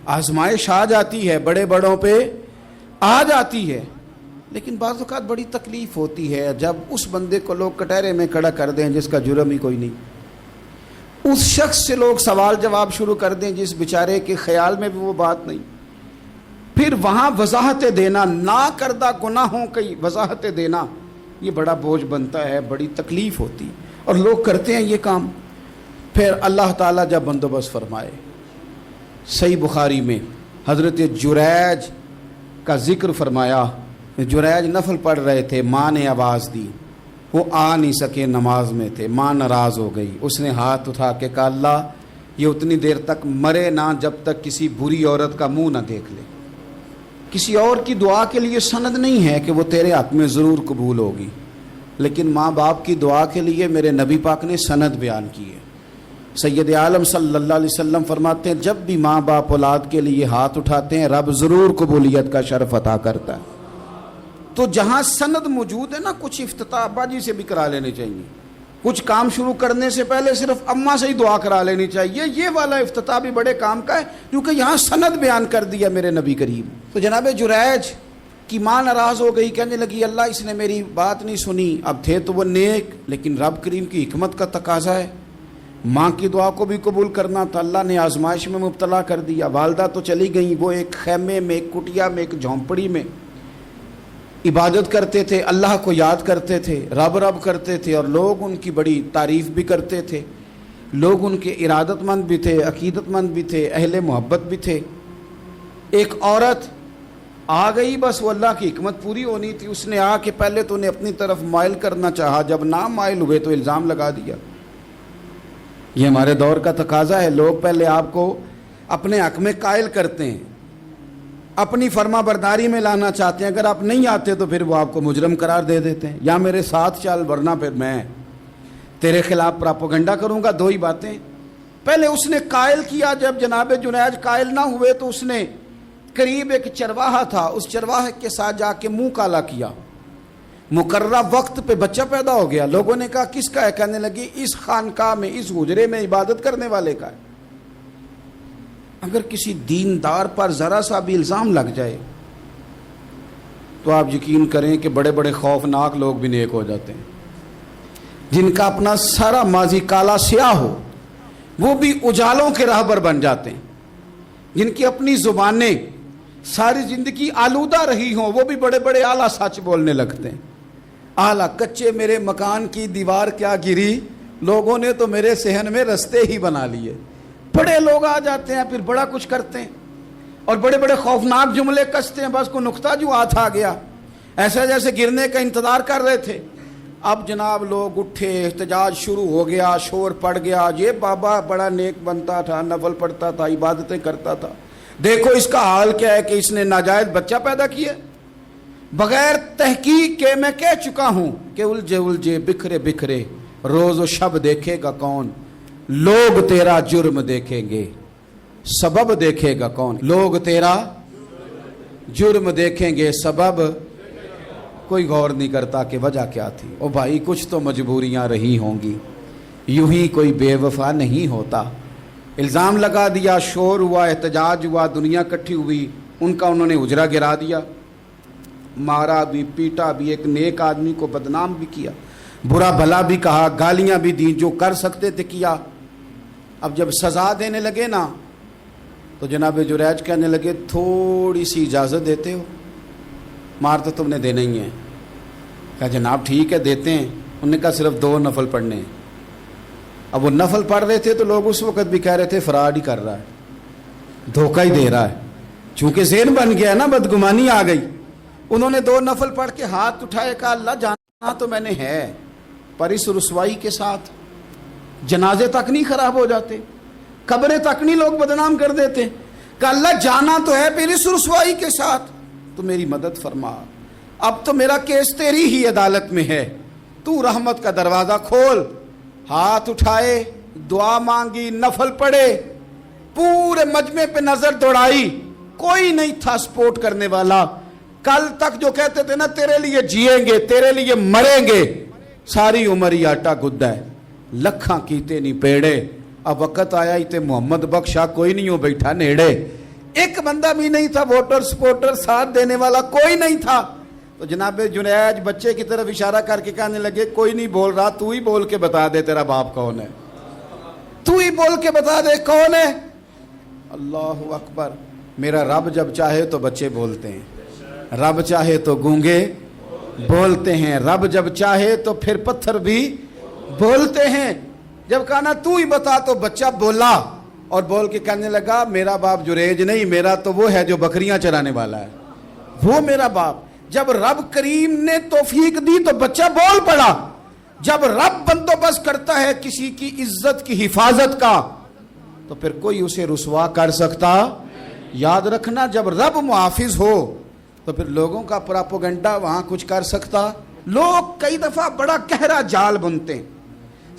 آزمائش آ جاتی ہے، بڑے بڑوں پہ آ جاتی ہے، لیکن بعض اوقات بڑی تکلیف ہوتی ہے جب اس بندے کو لوگ کٹہرے میں کھڑا کر دیں جس کا جرم ہی کوئی نہیں، اس شخص سے لوگ سوال جواب شروع کر دیں جس بیچارے کے خیال میں بھی وہ بات نہیں، پھر وہاں وضاحتیں دینا، نہ کردہ گناہوں کی وضاحتیں دینا، یہ بڑا بوجھ بنتا ہے، بڑی تکلیف ہوتی، اور لوگ کرتے ہیں یہ کام۔ پھر اللہ تعالیٰ جب بندوبست فرمائے، صحیح بخاری میں حضرت جریج کا ذکر فرمایا، جریج نفل پڑھ رہے تھے، ماں نے آواز دی، وہ آ نہیں سکے، نماز میں تھے، ماں ناراض ہو گئی، اس نے ہاتھ اٹھا کے کہا اللہ یہ اتنی دیر تک مرے نہ جب تک کسی بری عورت کا منہ نہ دیکھ لے۔ کسی اور کی دعا کے لیے سند نہیں ہے کہ وہ تیرے حق میں ضرور قبول ہوگی، لیکن ماں باپ کی دعا کے لیے میرے نبی پاک نے سند بیان کی ہے۔ سید عالم صلی اللہ علیہ وسلم فرماتے ہیں جب بھی ماں باپ اولاد کے لیے ہاتھ اٹھاتے ہیں رب ضرور قبولیت کا شرف عطا کرتا ہے۔ تو جہاں سند موجود ہے نا، کچھ افتتاح ابا جی سے بھی کرا لینے چاہیے، کچھ کام شروع کرنے سے پہلے صرف اماں سے ہی دعا کرا لینی چاہیے، یہ والا افتتاح بھی بڑے کام کا ہے کیونکہ یہاں سند بیان کر دیا میرے نبی کریم۔ تو جناب جریج کی ماں ناراض ہو گئی، کہنے لگی اللہ اس نے میری بات نہیں سنی، اب تھے تو وہ نیک، لیکن رب کریم کی حکمت کا تقاضا ہے، ماں کی دعا کو بھی قبول کرنا تھا، اللہ نے آزمائش میں مبتلا کر دیا۔ والدہ تو چلی گئیں، وہ ایک خیمے میں، ایک کٹیا میں، ایک جھونپڑی میں عبادت کرتے تھے، اللہ کو یاد کرتے تھے، رب رب کرتے تھے، اور لوگ ان کی بڑی تعریف بھی کرتے تھے، لوگ ان کے ارادت مند بھی تھے، عقیدت مند بھی تھے، اہل محبت بھی تھے۔ ایک عورت آ گئی، بس وہ اللہ کی حکمت پوری ہونی تھی، اس نے آ کے پہلے تو انہیں اپنی طرف مائل کرنا چاہا، جب نہ مائل ہوئے تو الزام لگا دیا۔ یہ ہمارے دور کا تقاضا ہے، لوگ پہلے آپ کو اپنے حق میں قائل کرتے ہیں، اپنی فرما برداری میں لانا چاہتے ہیں، اگر آپ نہیں آتے تو پھر وہ آپ کو مجرم قرار دے دیتے ہیں، یا میرے ساتھ چل ورنہ پھر میں تیرے خلاف پراپوگنڈا کروں گا۔ دو ہی باتیں، پہلے اس نے قائل کیا، جب جناب جنیج قائل نہ ہوئے تو اس نے قریب ایک چرواہا تھا، اس چرواہے کے ساتھ جا کے منہ کالا کیا، مقررہ وقت پہ بچہ پیدا ہو گیا، لوگوں نے کہا کس کا ہے، کہنے لگی اس خانقاہ میں، اس حجرے میں عبادت کرنے والے کا ہے۔ اگر کسی دیندار پر ذرا سا بھی الزام لگ جائے تو آپ یقین کریں کہ بڑے بڑے خوفناک لوگ بھی نیک ہو جاتے ہیں، جن کا اپنا سارا ماضی کالا سیاہ ہو وہ بھی اجالوں کے راہبر بن جاتے ہیں، جن کی اپنی زبانیں ساری زندگی آلودہ رہی ہوں وہ بھی بڑے بڑے اعلیٰ سچ بولنے لگتے ہیں۔ اعلیٰ کچے میرے مکان کی دیوار کیا گری، لوگوں نے تو میرے صحن میں رستے ہی بنا لیے۔ بڑے لوگ آ جاتے ہیں، پھر بڑا کچھ کرتے ہیں اور بڑے بڑے خوفناک جملے کستے ہیں، بس کو نقطہ جو ہاتھ آ گیا، ایسا جیسے گرنے کا انتظار کر رہے تھے۔ اب جناب لوگ اٹھے، احتجاج شروع ہو گیا، شور پڑ گیا، یہ بابا بڑا نیک بنتا تھا، نفل پڑھتا تھا، عبادتیں کرتا تھا، دیکھو اس کا حال کیا ہے کہ اس نے ناجائز بچہ پیدا کیا۔ بغیر تحقیق کے میں کہہ چکا ہوں کہ الجھے الجھے بکھرے بکھرے روز و شب دیکھے گا کون، لوگ تیرا جرم دیکھیں گے، سبب دیکھے گا کون، لوگ تیرا جرم دیکھیں گے، سبب کوئی غور نہیں کرتا کہ وجہ کیا تھی۔ او بھائی کچھ تو مجبوریاں رہی ہوں گی، یوں ہی کوئی بے وفا نہیں ہوتا۔ الزام لگا دیا، شور ہوا، احتجاج ہوا، دنیا کٹھی ہوئی، ان کا انہوں نے حجرہ گرا دیا، مارا بھی، پیٹا بھی، ایک نیک آدمی کو بدنام بھی کیا، برا بھلا بھی کہا، گالیاں بھی دی، جو کر سکتے تھے کیا۔ اب جب سزا دینے لگے نا تو جناب جریج کہنے لگے تھوڑی سی اجازت دیتے ہو، مار تو تم نے دینا ہی ہے۔ کہا جناب ٹھیک ہے دیتے ہیں۔ انہوں نے کہا صرف 2 نفل پڑھنے ہیں۔ اب وہ نفل پڑھ رہے تھے تو لوگ اس وقت بھی کہہ رہے تھے فراڈ ہی کر رہا ہے، دھوکہ ہی دے رہا ہے، چونکہ ذہن بن گیا نا، بدگمانی آ گئی۔ انہوں نے 2 نفل پڑھ کے ہاتھ اٹھائے، کہا اللہ جانا تو میں نے ہے، پر اس رسوائی کے ساتھ جنازے تک نہیں خراب ہو جاتے، قبریں تک نہیں لوگ بدنام کر دیتے، کہ اللہ جانا تو ہے پھر اس رسوائی کے ساتھ، تو میری مدد فرما، اب تو میرا کیس تیری ہی عدالت میں ہے، تو رحمت کا دروازہ کھول۔ ہاتھ اٹھائے، دعا مانگی، نفل پڑھے، پورے مجمع پہ نظر دوڑائی، کوئی نہیں تھا سپورٹ کرنے والا۔ کل تک جو کہتے تھے نا تیرے لیے جیئیں گے، تیرے لیے مریں گے، ساری عمر ہی آٹا گدہ ہے، لکھاں کیتے نہیں پیڑے، اب وقت آیا ہی تے محمد بخشا کوئی نہیں ہو بیٹھا نیڑے، ایک بندہ بھی نہیں تھا، ووٹر سپورٹر ساتھ دینے والا کوئی نہیں تھا. تو جناب جنید بچے کی طرف اشارہ کر کے کہنے لگے کوئی نہیں بول رہا، تو ہی بول کے بتا دے تیرا باپ کون ہے، تو ہی بول کے بتا دے کون ہے. اللہ اکبر. میرا رب جب چاہے تو بچے بولتے ہیں، رب چاہے تو گونگے بولتے ہیں، رب جب چاہے تو پھر پتھر بھی بولتے ہیں. جب کہا نا تو ہی بتا تو بچہ بولا اور بول کے کہنے لگا میرا باپ جریج نہیں، میرا تو وہ ہے جو بکریاں چرانے والا ہے، وہ میرا باپ. جب رب کریم نے توفیق دی تو بچہ بول پڑا. جب رب بندوبست کرتا ہے کسی کی عزت کی حفاظت کا تو پھر کوئی اسے رسوا کر سکتا. یاد رکھنا جب رب محافظ ہو تو پھر لوگوں کا پراپوگنڈا وہاں کچھ کر سکتا. لوگ کئی دفعہ بڑا گہرا جال بنتے ہیں،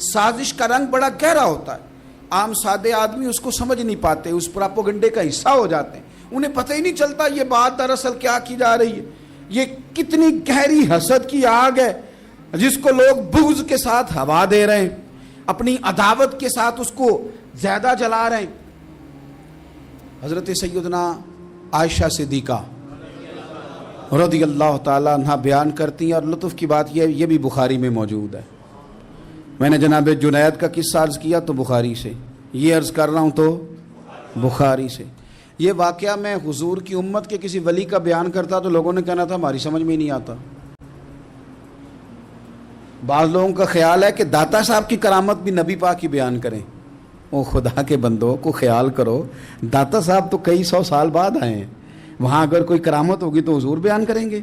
سازش کا رنگ بڑا گہرا ہوتا ہے، عام سادے آدمی اس کو سمجھ نہیں پاتے، اس پراپوگنڈے کا حصہ ہو جاتے ہیں، انہیں پتہ ہی نہیں چلتا یہ بات دراصل کیا کی جا رہی ہے. یہ کتنی گہری حسد کی آگ ہے جس کو لوگ بغض کے ساتھ ہوا دے رہے ہیں، اپنی عداوت کے ساتھ اس کو زیادہ جلا رہے ہیں. حضرت سیدنا عائشہ صدیقہ رضی اللہ تعالیٰ عنہ بیان کرتی ہیں، اور لطف کی بات یہ بھی بخاری میں موجود ہے. میں نے جناب جنید کا قصہ عرض کیا تو بخاری سے، یہ عرض کر رہا ہوں تو بخاری سے. یہ واقعہ میں حضور کی امت کے کسی ولی کا بیان کرتا تو لوگوں نے کہنا تھا ہماری سمجھ میں نہیں آتا. بعض لوگوں کا خیال ہے کہ داتا صاحب کی کرامت بھی نبی پاک کی بیان کریں. او خدا کے بندوں کو خیال کرو، داتا صاحب تو کئی سو سال بعد آئے ہیں، وہاں اگر کوئی کرامت ہوگی تو حضور بیان کریں گے.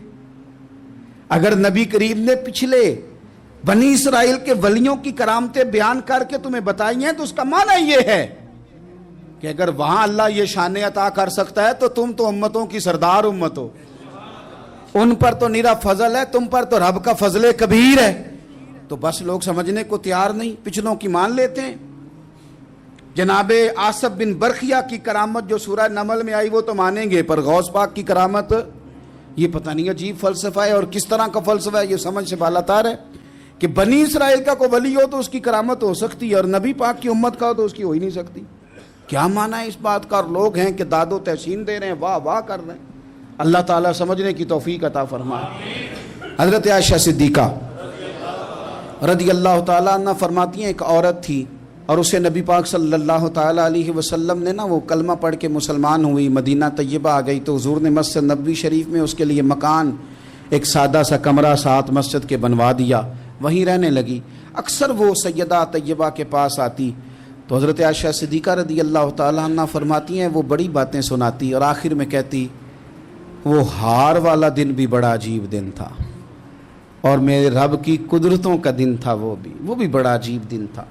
اگر نبی کریم نے پچھلے بنی اسرائیل کے ولیوں کی کرامتیں بیان کر کے تمہیں بتائی ہیں تو اس کا معنی یہ ہے کہ اگر وہاں اللہ یہ شان عطا کر سکتا ہے تو تم تو امتوں کی سردار امت ہو. ان پر تو نیرا فضل ہے، تم پر تو رب کا فضل کبیر ہے. تو بس لوگ سمجھنے کو تیار نہیں، پچھلوں کی مان لیتے ہیں. جناب آصف بن برخیہ کی کرامت جو سورہ نمل میں آئی وہ تو مانیں گے، پر غوث پاک کی کرامت یہ پتہ نہیں عجیب فلسفہ ہے، اور کس طرح کا فلسفہ ہے یہ سمجھ سے بالاتار ہے کہ بنی اسرائیل کا کوئی ولی ہو تو اس کی کرامت ہو سکتی ہے اور نبی پاک کی امت کا ہو تو اس کی ہو ہی نہیں سکتی. کیا معنی ہے اس بات کا؟ اور لوگ ہیں کہ داد و تحسین دے رہے ہیں، واہ واہ کر رہے ہیں. اللہ تعالیٰ سمجھنے کی توفیق عطا فرمائے. حضرت عائشہ صدیقہ رضی اللہ تعالیٰ عنہ فرماتی ہیں ایک عورت تھی اور اسے نبی پاک صلی اللہ تعالیٰ علیہ وسلم نے وہ کلمہ پڑھ کے مسلمان ہوئی، مدینہ طیبہ آ گئی تو حضور نے مسجد نبوی شریف میں اس کے لیے مکان، ایک سادہ سا کمرہ ساتھ مسجد کے بنوا دیا، وہیں رہنے لگی. اکثر وہ سیدہ طیبہ کے پاس آتی تو حضرت عائشہ صدیقہ رضی اللہ تعالیٰ عنہ فرماتی ہیں وہ بڑی باتیں سناتی اور آخر میں کہتی وہ ہار والا دن بھی بڑا عجیب دن تھا اور میرے رب کی قدرتوں کا دن تھا، وہ بھی بڑا عجیب دن تھا.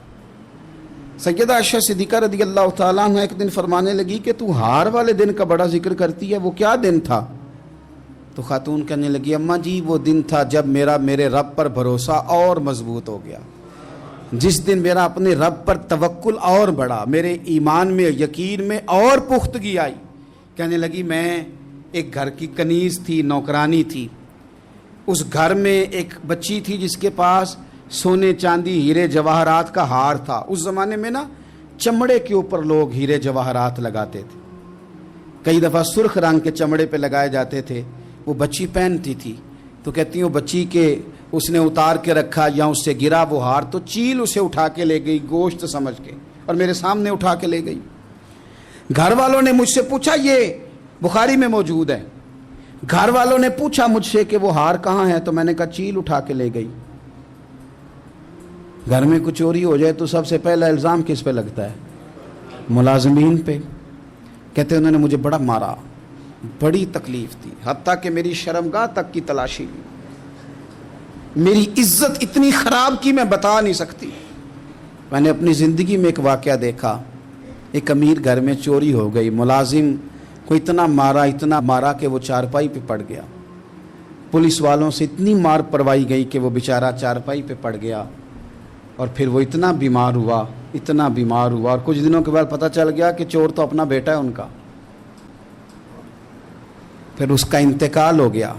سیدہ عائشہ صدیقہ رضی اللہ تعالیٰ عنہ ایک دن فرمانے لگی کہ تو ہار والے دن کا بڑا ذکر کرتی ہے، وہ کیا دن تھا؟ تو خاتون کہنے لگی اماں جی وہ دن تھا جب میرے رب پر بھروسہ اور مضبوط ہو گیا، جس دن میرا اپنے رب پر توکل اور بڑھا، میرے ایمان میں یقین میں اور پختگی آئی. کہنے لگی میں ایک گھر کی کنیز تھی، نوکرانی تھی، اس گھر میں ایک بچی تھی جس کے پاس سونے چاندی ہیرے جواہرات کا ہار تھا. اس زمانے میں نا چمڑے کے اوپر لوگ ہیرے جواہرات لگاتے تھے، کئی دفعہ سرخ رنگ کے چمڑے پہ لگائے جاتے تھے. وہ بچی پہنتی تھی تو کہتی ہوں بچی کے اس نے اتار کے رکھا یا اس سے گرا وہ ہار تو چیل اسے اٹھا کے لے گئی گوشت سمجھ کے اور میرے سامنے اٹھا کے لے گئی. گھر والوں نے مجھ سے پوچھا، یہ بخاری میں موجود ہے، گھر والوں نے پوچھا مجھ سے کہ وہ ہار کہاں ہے تو میں نے کہا چیل اٹھا کے لے گئی. گھر میں کچھ چوری ہو جائے تو سب سے پہلا الزام کس پہ لگتا ہے؟ ملازمین پہ. کہتے انہوں نے مجھے بڑا مارا، بڑی تکلیف تھی، حتیٰ کہ میری شرمگاہ تک کی تلاشی لی، میری عزت اتنی خراب کی میں بتا نہیں سکتی. میں نے اپنی زندگی میں ایک واقعہ دیکھا، ایک امیر گھر میں چوری ہو گئی، ملازم کو اتنا مارا کہ وہ چارپائی پہ پڑ گیا. پولیس والوں سے اتنی مار پروائی گئی کہ وہ بیچارہ چارپائی پہ پڑ گیا اور پھر وہ اتنا بیمار ہوا اور کچھ دنوں کے بعد پتہ چل گیا کہ چور تو اپنا بیٹا ہے ان کا. پھر اس کا انتقال ہو گیا.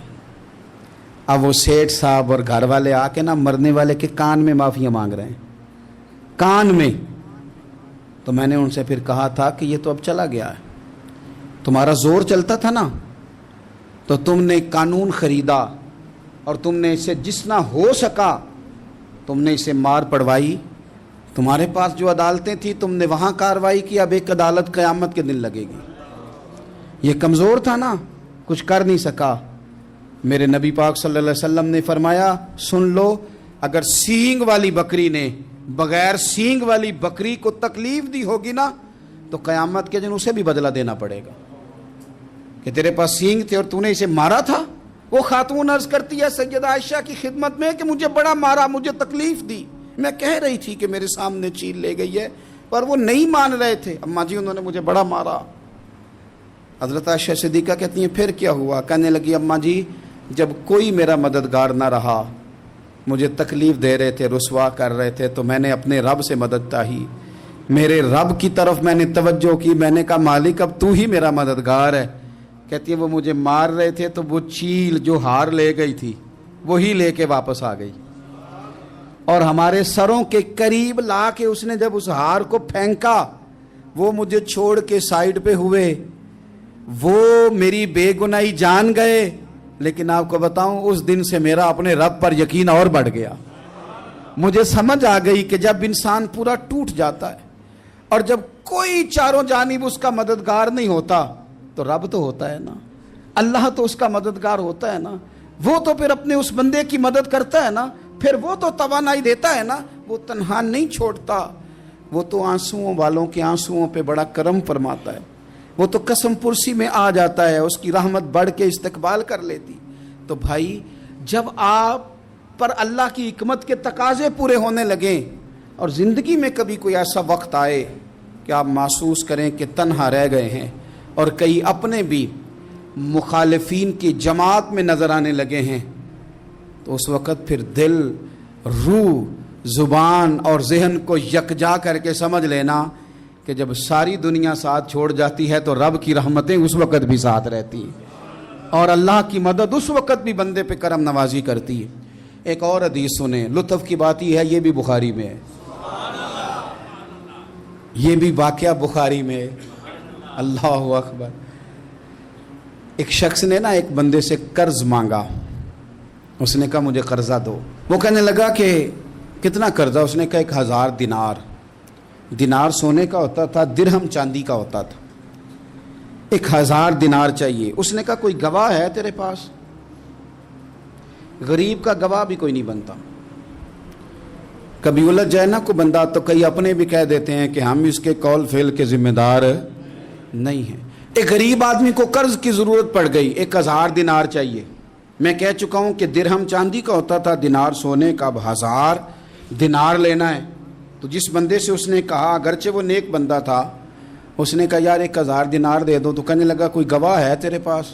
اب وہ سیٹھ صاحب اور گھر والے آ کے نا مرنے والے کے کان میں معافیاں مانگ رہے ہیں، کان میں. تو میں نے ان سے پھر کہا تھا کہ یہ تو اب چلا گیا ہے، تمہارا زور چلتا تھا نا تو تم نے قانون خریدا اور تم نے اسے جتنا ہو سکا تم نے اسے مار پڑوائی. تمہارے پاس جو عدالتیں تھیں تم نے وہاں کارروائی کی. اب ایک عدالت قیامت کے دن لگے گی. یہ کمزور تھا نا, کچھ کر نہیں سکا. میرے نبی پاک صلی اللہ علیہ وسلم نے فرمایا سن لو, اگر سینگ والی بکری نے بغیر سینگ والی بکری کو تکلیف دی ہوگی نا تو قیامت کے دن اسے بھی بدلہ دینا پڑے گا کہ تیرے پاس سینگ تھے اور تو نے اسے مارا تھا. وہ خاتون عرض کرتی ہے سیدہ عائشہ کی خدمت میں کہ مجھے بڑا مارا, مجھے تکلیف دی. میں کہہ رہی تھی کہ میرے سامنے چیل لے گئی ہے پر وہ نہیں مان رہے تھے. اماں جی انہوں نے مجھے بڑا مارا. حضرت عائشہ صدیقہ کہتی ہیں پھر کیا ہوا؟ کہنے لگی اماں جی جب کوئی میرا مددگار نہ رہا, مجھے تکلیف دے رہے تھے, رسوا کر رہے تھے, تو میں نے اپنے رب سے مدد چاہی. میرے رب کی طرف میں نے توجہ کی. میں نے کہا مالک اب تو ہی میرا مددگار ہے. کہتی ہے وہ مجھے مار رہے تھے تو وہ چیل جو ہار لے گئی تھی وہی لے کے واپس آ گئی اور ہمارے سروں کے قریب لا کے اس نے جب اس ہار کو پھینکا وہ مجھے چھوڑ کے سائیڈ پہ ہوئے. وہ میری بے گناہی جان گئے, لیکن آپ کو بتاؤں اس دن سے میرا اپنے رب پر یقین اور بڑھ گیا. مجھے سمجھ آ گئی کہ جب انسان پورا ٹوٹ جاتا ہے اور جب کوئی چاروں جانب اس کا مددگار نہیں ہوتا تو رب تو ہوتا ہے نا, اللہ تو اس کا مددگار ہوتا ہے نا. وہ تو پھر اپنے اس بندے کی مدد کرتا ہے نا, پھر وہ تو توانائی دیتا ہے نا, وہ تنہا نہیں چھوڑتا. وہ تو آنسوؤں والوں کے آنسوؤں پہ بڑا کرم فرماتا ہے. وہ تو قسم پرسی میں آ جاتا ہے, اس کی رحمت بڑھ کے استقبال کر لیتی. تو بھائی جب آپ پر اللہ کی حکمت کے تقاضے پورے ہونے لگیں اور زندگی میں کبھی کوئی ایسا وقت آئے کہ آپ محسوس کریں کہ تنہا رہ گئے ہیں اور کئی اپنے بھی مخالفین کی جماعت میں نظر آنے لگے ہیں, تو اس وقت پھر دل, روح, زبان اور ذہن کو یکجا کر کے سمجھ لینا کہ جب ساری دنیا ساتھ چھوڑ جاتی ہے تو رب کی رحمتیں اس وقت بھی ساتھ رہتی ہیں اور اللہ کی مدد اس وقت بھی بندے پہ کرم نوازی کرتی ہے. ایک اور حدیث سنیں, لطف کی بات یہ ہے یہ بھی بخاری میں ہے, یہ بھی واقعہ بخاری میں ہے. اللہ اکبر. ایک شخص نے نا ایک بندے سے قرض مانگا. اس نے کہا مجھے قرضہ دو. وہ کہنے لگا کہ کتنا قرضہ؟ اس نے کہا 1000 دینار. دینار سونے کا ہوتا تھا, درہم چاندی کا ہوتا تھا. 1000 دینار چاہیے. اس نے کہا کوئی گواہ ہے تیرے پاس؟ غریب کا گواہ بھی کوئی نہیں بنتا. کبھی الجھ جائے نا کو بندہ تو کئی اپنے بھی کہہ دیتے ہیں کہ ہم اس کے قول فعل کے ذمہ دار نہیں ہیں. ایک غریب آدمی کو قرض کی ضرورت پڑ گئی, 1000 دینار چاہیے. میں کہہ چکا ہوں کہ درہم چاندی کا ہوتا تھا, دینار سونے کا. اب 1000 دینار لینا ہے. تو جس بندے سے اس نے کہا, اگرچہ وہ نیک بندہ تھا, اس نے کہا یار 1000 دینار دے دو. تو کہنے لگا کوئی گواہ ہے تیرے پاس؟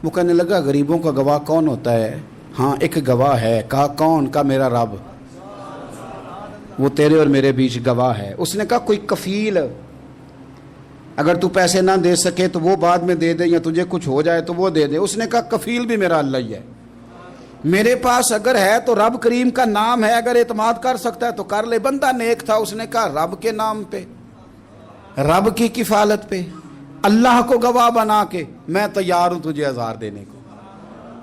وہ کہنے لگا غریبوں کا گواہ کون ہوتا ہے؟ ہاں ایک گواہ ہے. کہا کون؟ کا میرا رب, وہ تیرے اور میرے بیچ گواہ ہے. اس نے کہا کوئی کفیل, اگر تو پیسے نہ دے سکے تو وہ بعد میں دے دے, یا تجھے کچھ ہو جائے تو وہ دے دے. اس نے کہا کفیل بھی میرا اللہ ہی ہے. میرے پاس اگر ہے تو رب کریم کا نام ہے, اگر اعتماد کر سکتا ہے تو کر لے. بندہ نیک تھا, اس نے کہا رب کے نام پہ, رب کی کفالت پہ, اللہ کو گواہ بنا کے میں تیار ہوں تجھے 1000 دینے کو.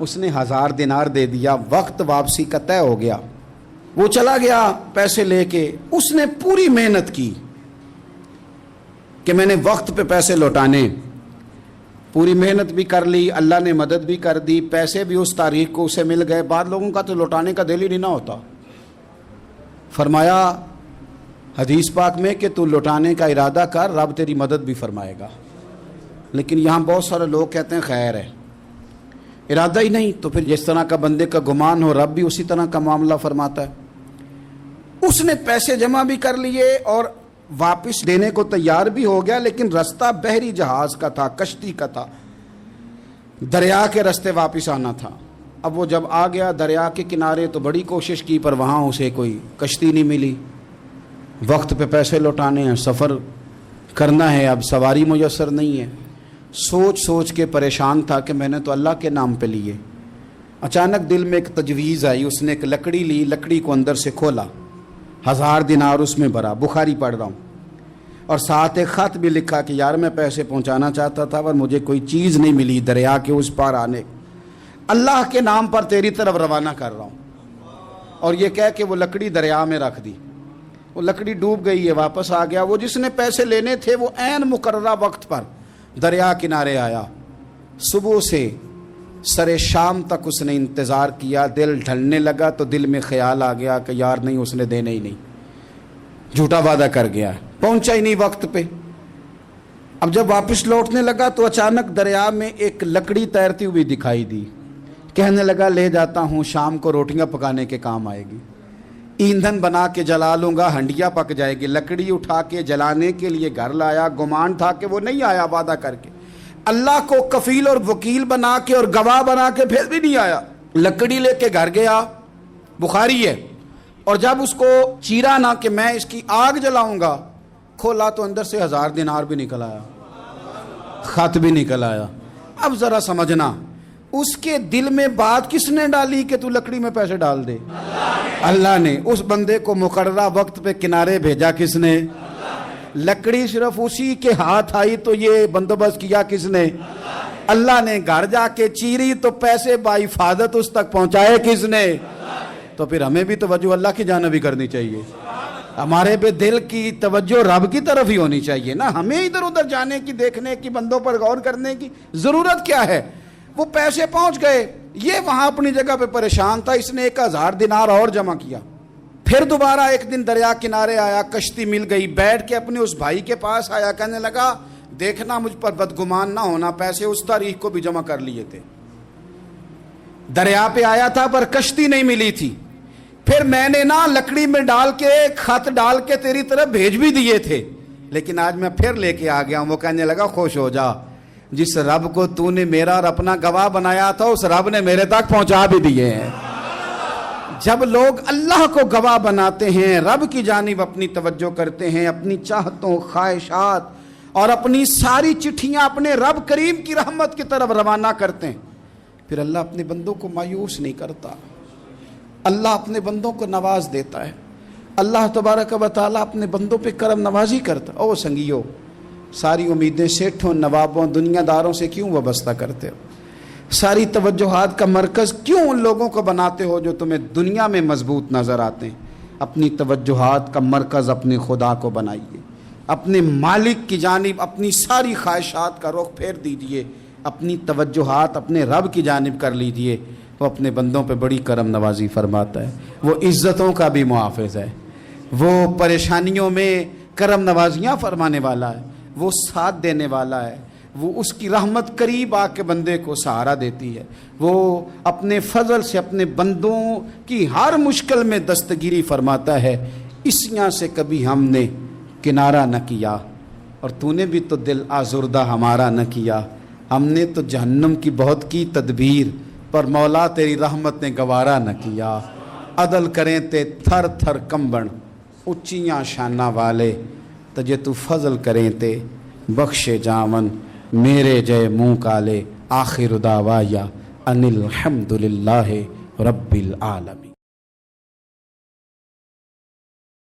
اس نے 1000 دینار دے دیا. وقت واپسی کا طے ہو گیا. وہ چلا گیا پیسے لے کے. اس نے پوری محنت کی کہ میں نے وقت پہ پیسے لوٹانے. پوری محنت بھی کر لی, اللہ نے مدد بھی کر دی, پیسے بھی اس تاریخ کو اسے مل گئے. بعض لوگوں کا تو لوٹانے کا دل ہی نہیں نہ ہوتا. فرمایا حدیث پاک میں کہ تو لوٹانے کا ارادہ کر, رب تیری مدد بھی فرمائے گا. لیکن یہاں بہت سارے لوگ کہتے ہیں خیر ہے, ارادہ ہی نہیں. تو پھر جس طرح کا بندے کا گمان ہو رب بھی اسی طرح کا معاملہ فرماتا ہے. اس نے پیسے جمع بھی کر لیے اور واپس دینے کو تیار بھی ہو گیا, لیکن رستہ بحری جہاز کا تھا, کشتی کا تھا, دریا کے رستے واپس آنا تھا. اب وہ جب آ گیا دریا کے کنارے تو بڑی کوشش کی پر وہاں اسے کوئی کشتی نہیں ملی. وقت پہ پیسے لوٹانے ہیں, سفر کرنا ہے, اب سواری میسر نہیں ہے. سوچ سوچ کے پریشان تھا کہ میں نے تو اللہ کے نام پہ لیے. اچانک دل میں ایک تجویز آئی. اس نے ایک لکڑی لی, لکڑی کو اندر سے کھولا, 1000 دینار اس میں بھرا. بخاری پڑھ رہا ہوں. اور ساتھ ایک خط بھی لکھا کہ یار میں پیسے پہنچانا چاہتا تھا پر مجھے کوئی چیز نہیں ملی دریا کے اس پار آنے، اللہ کے نام پر تیری طرف روانہ کر رہا ہوں۔ اور یہ کہہ کہ وہ لکڑی دریا میں رکھ دی، وہ لکڑی ڈوب گئی ہے، واپس آ گیا۔ وہ جس نے پیسے لینے تھے وہ عین مقررہ وقت پر دریا کنارے آیا، صبح سے سر شام تک اس نے انتظار کیا۔ دل ڈھلنے لگا تو دل میں خیال آ گیا کہ یار نہیں، اس نے دینے ہی نہیں، جھوٹا وعدہ کر گیا، پہنچا ہی نہیں وقت پہ۔ اب جب واپس لوٹنے لگا تو اچانک دریا میں ایک لکڑی تیرتی ہوئی دکھائی دی۔ کہنے لگا لے جاتا ہوں، شام کو روٹیاں پکانے کے کام آئے گی، ایندھن بنا کے جلا لوں گا، ہنڈیا پک جائے گی۔ لکڑی اٹھا کے جلانے کے لیے گھر لایا، گمان تھا کہ وہ نہیں آیا وعدہ کر کے، اللہ کو کفیل اور وکیل بنا کے اور گواہ بنا کے پھر بھی نہیں آیا۔ لکڑی لے کے گھر گیا، بخاری ہے، اور جب اس کو چیرا نہ کہ میں اس کی آگ جلاؤں گا، کھولا تو اندر سے 1000 دینار بھی نکل آیا، خط بھی نکل آیا۔ اب ذرا سمجھنا، اس کے دل میں بات کس نے ڈالی کہ تو لکڑی میں پیسے ڈال دے؟ اللہ نے۔ اس بندے کو مقررہ وقت پہ کنارے بھیجا کس نے؟ لکڑی صرف اسی کے ہاتھ آئی تو یہ بندوبست کیا کس نے؟ اللہ نے۔ گھر جا کے چیری تو پیسے بحفاظت اس تک پہنچائے کس نے؟ تو پھر ہمیں بھی توجہ اللہ کی جانب ہی کرنی چاہیے، ہمارے پہ دل کی توجہ رب کی طرف ہی ہونی چاہیے نا، ہمیں ادھر ادھر جانے کی، دیکھنے کی، بندوں پر غور کرنے کی ضرورت کیا ہے؟ وہ پیسے پہنچ گئے، یہ وہاں اپنی جگہ پہ پریشان تھا، اس نے 1000 دینار اور جمع کیا۔ پھر دوبارہ ایک دن دریا کنارے آیا، کشتی مل گئی، بیٹھ کے اپنے اس بھائی کے پاس آیا، کہنے لگا دیکھنا مجھ پر بدگمان نہ ہونا، پیسے اس تاریخ کو بھی جمع کر لیے تھے، دریا پہ آیا تھا پر کشتی نہیں ملی تھی، پھر میں نے نا لکڑی میں ڈال کے خط ڈال کے تیری طرف بھیج بھی دیے تھے، لیکن آج میں پھر لے کے آ گیا ہوں۔ وہ کہنے لگا خوش ہو جا، جس رب کو تو نے میرا اور اپنا گواہ بنایا تھا اس رب نے میرے تک پہنچا بھی دیے ہیں۔ جب لوگ اللہ کو گواہ بناتے ہیں، رب کی جانب اپنی توجہ کرتے ہیں، اپنی چاہتوں، خواہشات اور اپنی ساری چٹھیاں اپنے رب کریم کی رحمت کی طرف روانہ کرتے ہیں، پھر اللہ اپنے بندوں کو مایوس نہیں کرتا، اللہ اپنے بندوں کو نواز دیتا ہے، اللہ تبارک و تعالیٰ اپنے بندوں پہ کرم نوازی کرتا۔ او سنگیو، ساری امیدیں سیٹھوں، نوابوں، دنیا داروں سے کیوں وابستہ کرتے ہو؟ ساری توجہات کا مرکز کیوں ان لوگوں کو بناتے ہو جو تمہیں دنیا میں مضبوط نظر آتے ہیں؟ اپنی توجہات کا مرکز اپنے خدا کو بنائیے، اپنے مالک کی جانب اپنی ساری خواہشات کا رخ پھیر دیجئے، اپنی توجہات اپنے رب کی جانب کر لیجئے، وہ اپنے بندوں پہ بڑی کرم نوازی فرماتا ہے، وہ عزتوں کا بھی محافظ ہے، وہ پریشانیوں میں کرم نوازیاں فرمانے والا ہے، وہ ساتھ دینے والا ہے، وہ اس کی رحمت قریب آ کے بندے کو سہارا دیتی ہے، وہ اپنے فضل سے اپنے بندوں کی ہر مشکل میں دستگیری فرماتا ہے۔ اسیاں سے کبھی ہم نے کنارہ نہ کیا، اور تو نے بھی تو دل آزردہ ہمارا نہ کیا، ہم نے تو جہنم کی بہت کی تدبیر، پر مولا تیری رحمت نے گوارا نہ کیا۔ عدل کریں تے تھر تھر کمبن، اچیاں شانہ والے، تجھے تو فضل کریں تے بخشے جاون، میرے جے منہ کالے۔ آخر دعوایا ان الحمد للہ رب العالمین۔